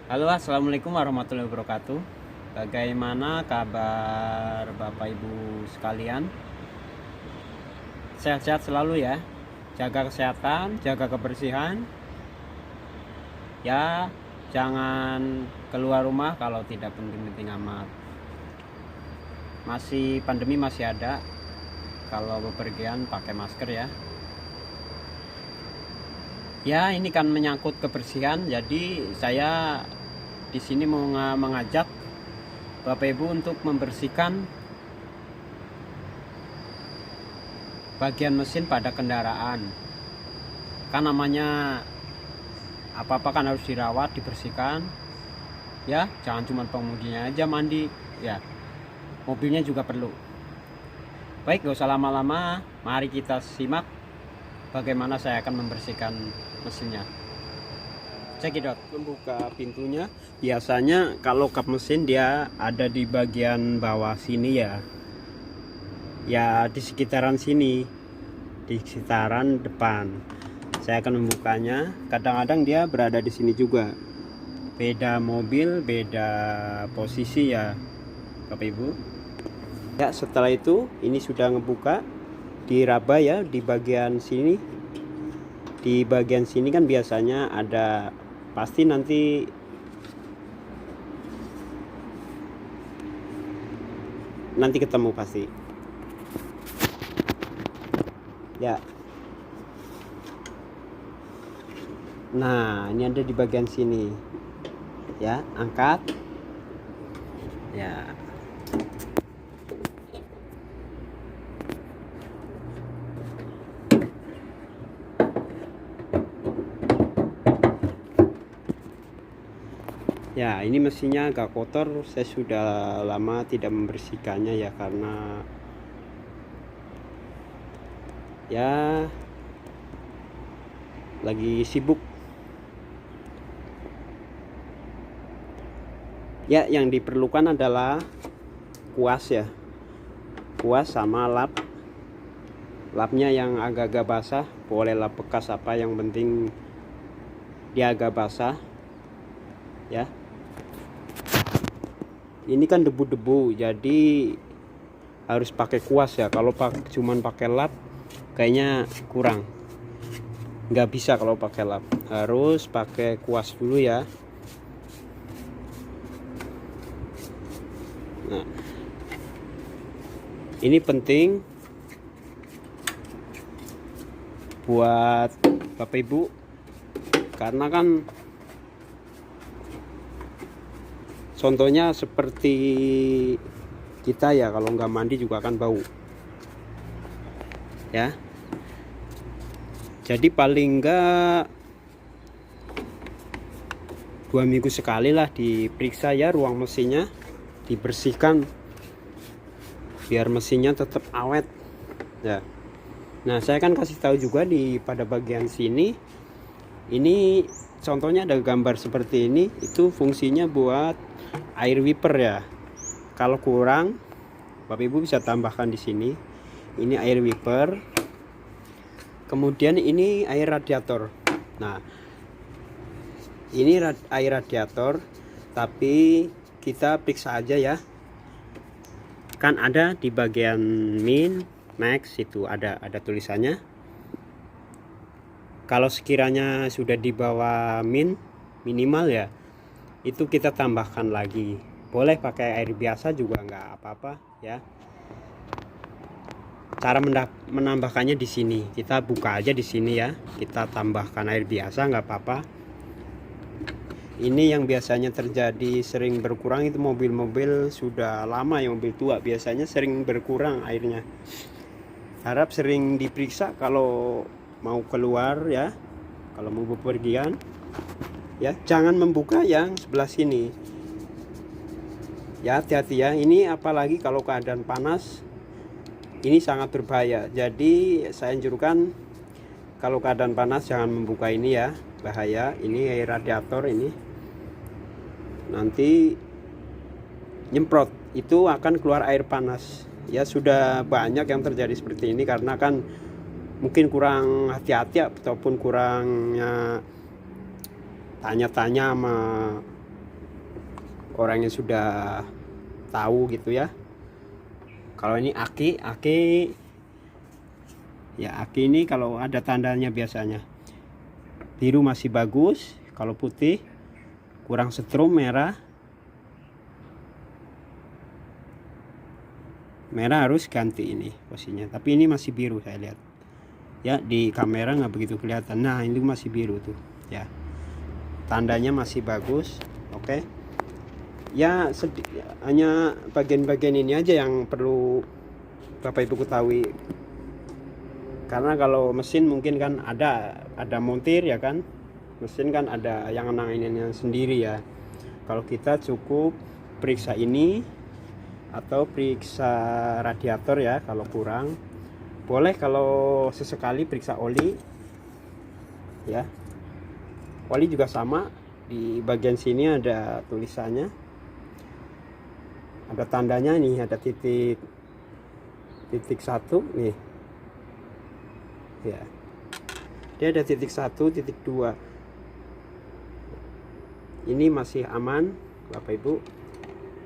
Halo, assalamualaikum warahmatullahi wabarakatuh. Bagaimana kabar Bapak Ibu sekalian? Sehat-sehat selalu ya. Jaga kesehatan, jaga kebersihan. Ya, jangan keluar rumah kalau tidak penting-penting amat. Pandemi masih ada. Kalau bepergian pakai masker ya. Ya, ini kan menyangkut kebersihan, jadi saya di sini mau mengajak Bapak Ibu untuk membersihkan bagian mesin pada kendaraan. Kan namanya apa-apa kan harus dirawat, dibersihkan. Ya, jangan cuma pengemudinya aja mandi, ya. Mobilnya juga perlu. Baik, gak usah lama-lama, mari kita simak bagaimana saya akan membersihkan mesinnya. Cekidot, membuka pintunya. Biasanya kalau kap mesin dia ada di bagian bawah sini ya. Ya di sekitaran sini, di sekitaran depan. Saya akan membukanya. Kadang-kadang dia berada di sini juga. Beda mobil, beda posisi ya, Bapak Ibu. Ya, setelah itu ini sudah ngebuka, diraba ya di bagian sini. Di bagian sini kan biasanya ada, pasti nanti ketemu pasti. Ya. Nah, ini ada di bagian sini. Ya, angkat. Ya. Ya, ini mesinnya agak kotor. Saya sudah lama tidak membersihkannya ya, karena ya lagi sibuk. Ya, yang diperlukan adalah kuas ya. Kuas sama lap. Lapnya yang agak-agak basah, boleh lap bekas apa, yang penting dia agak basah. Ya. Ini kan debu-debu, jadi harus pakai kuas ya. Kalau cuman pakai lap kayaknya kurang. Nggak bisa kalau pakai lap, harus pakai kuas dulu ya. Nah, ini penting buat Bapak Ibu, karena kan contohnya seperti kita ya, kalau nggak mandi juga akan bau ya. Jadi paling nggak 2 minggu sekali lah diperiksa ya ruang mesinnya, dibersihkan biar mesinnya tetap awet ya. Nah, saya akan kasih tahu juga pada bagian sini. Ini contohnya ada gambar seperti ini, itu fungsinya buat air wiper ya. Kalau kurang, Bapak Ibu bisa tambahkan di sini. Ini air wiper. Kemudian ini air radiator. Nah, ini air radiator, tapi kita periksa aja ya. Kan ada di bagian min, max itu ada tulisannya. Kalau sekiranya sudah di bawah minimal ya, itu kita tambahkan lagi. Boleh pakai air biasa juga nggak apa-apa ya. Cara menambahkannya di sini, kita buka aja di sini ya. Kita tambahkan air biasa nggak apa-apa. Ini yang biasanya terjadi sering berkurang itu mobil-mobil sudah lama ya, mobil tua biasanya sering berkurang airnya. Harap sering diperiksa kalau mau keluar ya, kalau mau bepergian ya. Jangan membuka yang sebelah sini ya, hati-hati ya. Ini apalagi kalau keadaan panas, ini sangat berbahaya. Jadi saya anjurkan kalau keadaan panas jangan membuka ini ya, bahaya. Ini air radiator, ini nanti nyemprot itu akan keluar air panas ya. Sudah banyak yang terjadi seperti ini karena kan mungkin kurang hati-hati ataupun kurangnya tanya-tanya sama orang yang sudah tahu gitu ya. Kalau ini aki ya, aki ini kalau ada tandanya biasanya biru masih bagus, kalau putih kurang setrum, merah harus ganti ini posisinya. Tapi ini masih biru saya lihat ya, di kamera nggak begitu kelihatan. Nah ini masih biru tuh ya, tandanya masih bagus. Oke ya, hanya bagian-bagian ini aja yang perlu Bapak Ibu ketahui, karena kalau mesin mungkin kan ada montir ya kan, mesin kan ada yang nanganinnya sendiri ya. Kalau kita cukup periksa ini atau periksa radiator ya, kalau kurang boleh kalau sesekali periksa oli ya. Oli juga sama, di bagian sini ada tulisannya, ada tandanya nih, ada titik satu nih ya, dia ada titik 1, titik 2. Ini masih aman Bapak Ibu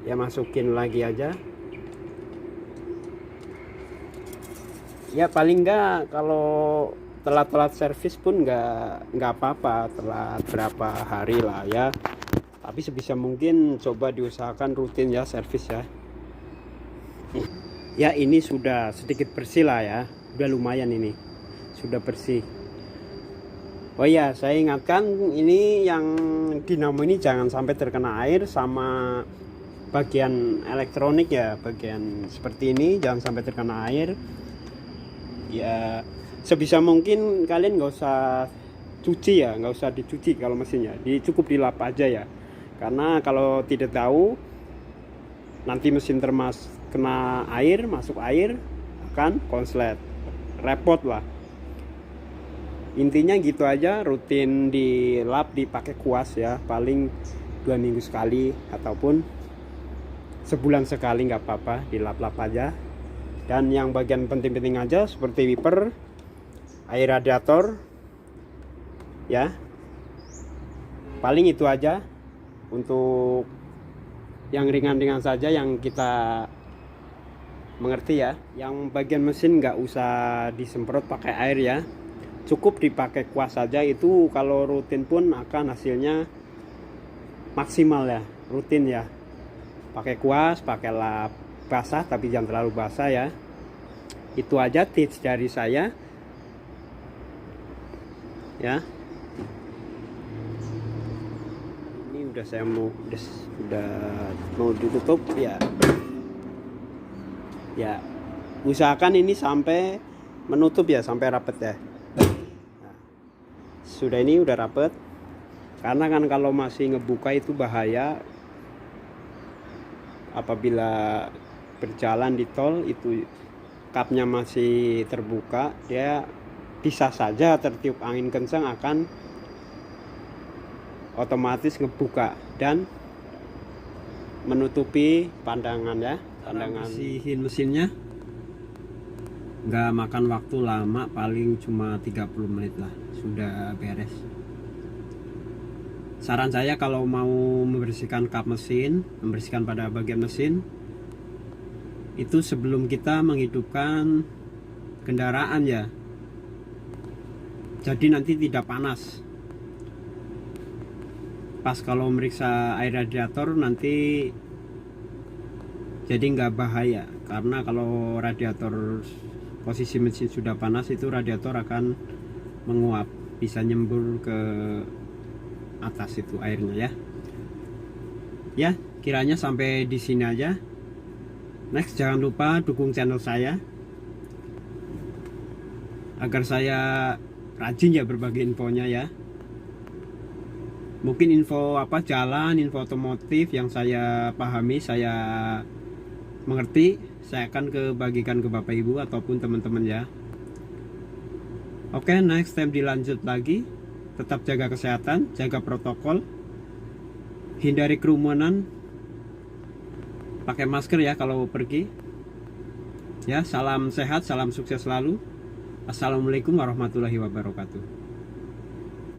ya, masukin lagi aja ya. Paling enggak kalau telat servis pun enggak apa-apa, telat berapa hari lah ya, tapi sebisa mungkin coba diusahakan rutin ya servis ya. Ya ini sudah sedikit bersih lah ya, udah lumayan, ini sudah bersih. Oh ya, saya ingatkan ini yang dinamo ini jangan sampai terkena air, sama bagian elektronik ya, bagian seperti ini jangan sampai terkena air ya. Sebisa mungkin kalian nggak usah cuci ya, nggak usah dicuci kalau mesinnya, cukup dilap aja ya. Karena kalau tidak tahu nanti mesin kena air, masuk air akan konslet, repot lah. Intinya gitu aja, rutin dilap, dipakai kuas ya, paling 2 minggu sekali ataupun sebulan sekali nggak apa-apa, dilap-lap aja. Dan yang bagian penting-penting aja seperti wiper, air radiator ya, paling itu aja. Untuk yang ringan-ringan saja yang kita mengerti ya. Yang bagian mesin nggak usah disemprot pakai air ya, cukup dipakai kuas saja. Itu kalau rutin pun akan hasilnya maksimal ya, rutin ya. Pakai kuas, pakai lap basah tapi jangan terlalu basah ya. Itu aja tips dari saya ya. Saya sudah mau ditutup ya. Ya usahakan ini sampai menutup ya, sampai rapet ya. Nah, sudah, ini udah rapet, karena kan kalau masih ngebuka itu bahaya. Apabila berjalan di tol itu kapnya masih terbuka, dia bisa saja tertiup angin kencang akan otomatis ngebuka dan menutupi pandangan ya, pandangan. Bersihin mesinnya nggak makan waktu lama, paling cuma 30 menit lah sudah beres. Saran saya kalau mau membersihkan kap mesin, membersihkan pada bagian mesin itu sebelum kita menghidupkan kendaraan ya, jadi nanti tidak panas. Pas kalau meriksa air radiator nanti jadi nggak bahaya, karena kalau radiator posisi mesin sudah panas itu radiator akan menguap, bisa nyembur ke atas itu airnya ya. Ya kiranya sampai di sini aja. Next, jangan lupa dukung channel saya agar saya rajin ya berbagi infonya ya. Mungkin info jalan, info otomotif yang saya pahami, saya mengerti, saya akan bagikan ke Bapak Ibu ataupun teman-teman ya. Oke, next time dilanjut lagi. Tetap jaga kesehatan, jaga protokol, hindari kerumunan, pakai masker ya kalau pergi ya. Salam sehat, salam sukses selalu. Assalamualaikum warahmatullahi wabarakatuh.